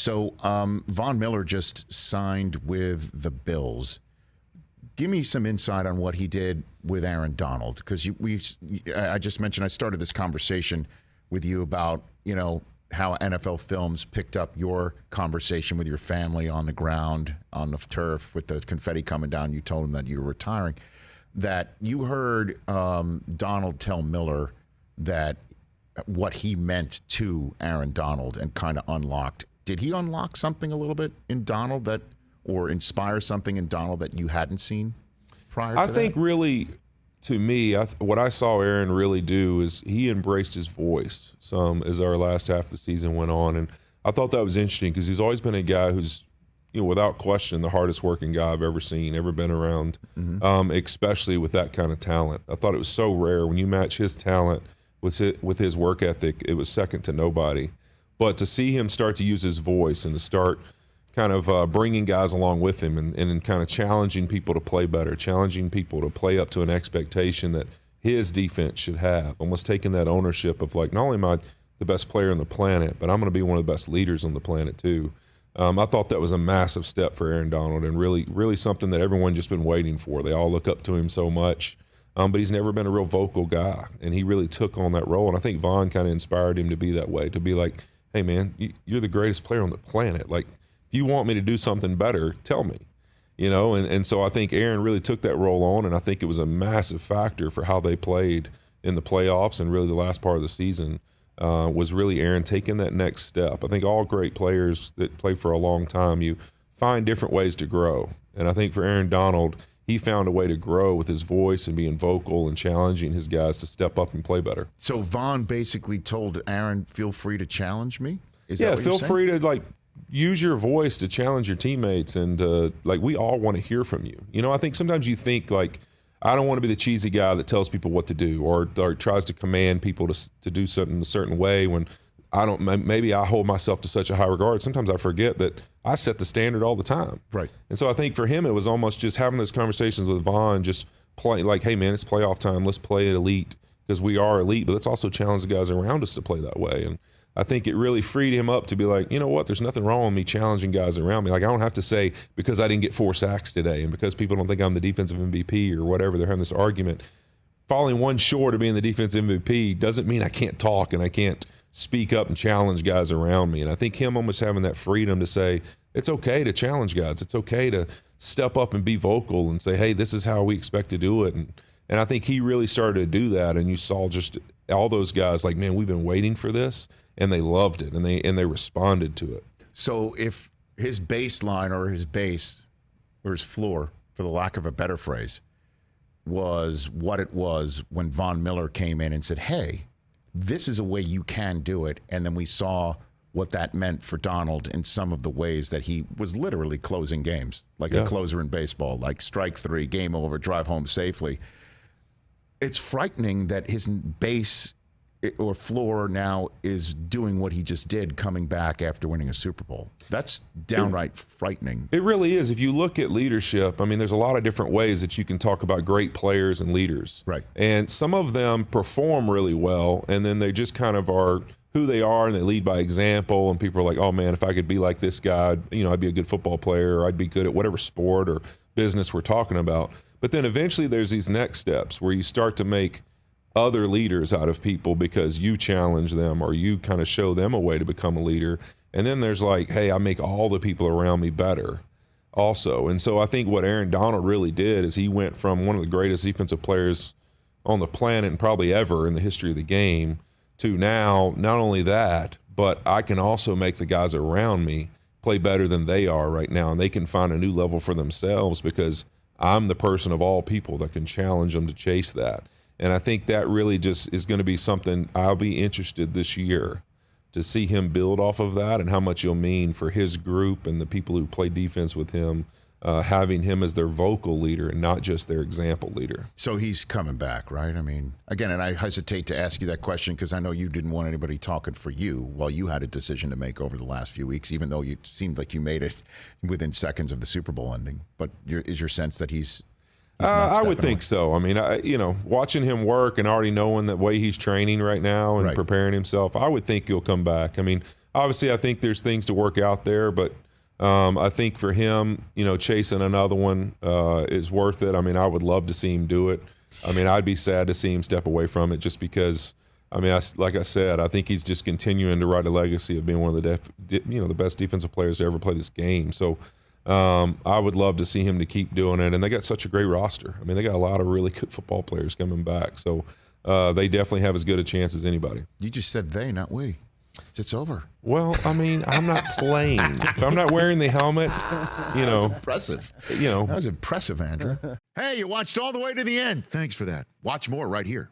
So Von Miller just signed with the Bills. Give me some insight on what he did with Aaron Donald, because I just mentioned I started this conversation with you about, how NFL Films picked up your conversation with your family on the ground, on the turf, with the confetti coming down. You told him that you were retiring, that you heard Donald tell Miller that what he meant to Aaron Donald and kind of unlocked. Did he unlock something a little bit in Donald or inspire something in Donald that you hadn't seen prior to that? I think really, to me, what I saw Aaron really do is he embraced his voice some as our last half of the season went on. And I thought that was interesting because he's always been a guy who's, without question, the hardest working guy I've ever seen, ever been around, especially with that kind of talent. I thought it was so rare. When you match his talent with his work ethic, it was second to nobody. But to see him start to use his voice and to start kind of bringing guys along with him and kind of challenging people to play better, challenging people to play up to an expectation that his defense should have, almost taking that ownership of like, not only am I the best player on the planet, but I'm going to be one of the best leaders on the planet too. I thought that was a massive step for Aaron Donald and really, really something that everyone just been waiting for. They all look up to him so much, but he's never been a real vocal guy, and he really took on that role. And I think Vaughn kind of inspired him to be that way, to be like, hey man, you're the greatest player on the planet. Like, if you want me to do something better, tell me, and so I think Aaron really took that role on, and I think it was a massive factor for how they played in the playoffs and really the last part of the season was really Aaron taking that next step. I think all great players that play for a long time, you find different ways to grow. And I think for Aaron Donald, he found a way to grow with his voice and being vocal and challenging his guys to step up and play better. So Vaughn basically told Aaron, feel free to challenge me? Feel free to, use your voice to challenge your teammates, and we all want to hear from you. I think sometimes you think I don't want to be the cheesy guy that tells people what to do or tries to command people to do something a certain way when maybe I hold myself to such a high regard. Sometimes I forget that I set the standard all the time. Right. And so I think for him, it was almost just having those conversations with Vaughn, just play hey man, it's playoff time. Let's play it elite because we are elite, but let's also challenge the guys around us to play that way. And I think it really freed him up to be like, you know what, there's nothing wrong with me challenging guys around me. Like, I don't have to say because I didn't get 4 sacks today and because people don't think I'm the defensive MVP or whatever, they're having this argument. Falling one short of being the defensive MVP doesn't mean I can't talk and I can't speak up and challenge guys around me. And I think him almost having that freedom to say, it's okay to challenge guys. It's okay to step up and be vocal and say, hey, this is how we expect to do it. And I think he really started to do that. And you saw just all those guys like, man, we've been waiting for this. And they loved it, and they responded to it. So if his baseline or his base or his floor, for the lack of a better phrase, was what it was when Von Miller came in and said, hey, this is a way you can do it, and then we saw what that meant for Donald in some of the ways that he was literally closing games, like a closer in baseball, like strike 3, game over, drive home safely. It's frightening that his base or floor now is doing what he just did, coming back after winning a Super Bowl. That's downright frightening. It really is. If you look at leadership, I mean, there's a lot of different ways that you can talk about great players and leaders. Right. And some of them perform really well, and then they just kind of are who they are, and they lead by example, and people are like, oh man, if I could be like this guy, I'd be a good football player, or I'd be good at whatever sport or business we're talking about. But then eventually there's these next steps where you start to make other leaders out of people because you challenge them or you kind of show them a way to become a leader. And then there's like, hey, I make all the people around me better also. And so I think what Aaron Donald really did is he went from one of the greatest defensive players on the planet and probably ever in the history of the game to now, not only that, but I can also make the guys around me play better than they are right now. And they can find a new level for themselves because I'm the person of all people that can challenge them to chase that. And I think that really just is going to be something I'll be interested this year to see him build off of that and how much he'll mean for his group and the people who play defense with him, having him as their vocal leader and not just their example leader. So he's coming back, right? I mean, again, and I hesitate to ask you that question because I know you didn't want anybody talking for you while you had a decision to make over the last few weeks, even though it seemed like you made it within seconds of the Super Bowl ending. But is your sense that he's I would think so. I mean, watching him work and already knowing the way he's training right now and preparing himself, I would think he'll come back. I mean, obviously I think there's things to work out there, but I think for him, chasing another one is worth it. I mean, I would love to see him do it. I mean, I'd be sad to see him step away from it just because, I mean, like I said, I think he's just continuing to write a legacy of being one of the best defensive players to ever play this game. So I would love to see him to keep doing it. And they got such a great roster. I mean, they got a lot of really good football players coming back. So they definitely have as good a chance as anybody. You just said they, not we. It's over. Well, I mean, I'm not playing. If I'm not wearing the helmet, That's impressive. That was impressive, Andrew. Hey, you watched all the way to the end. Thanks for that. Watch more right here.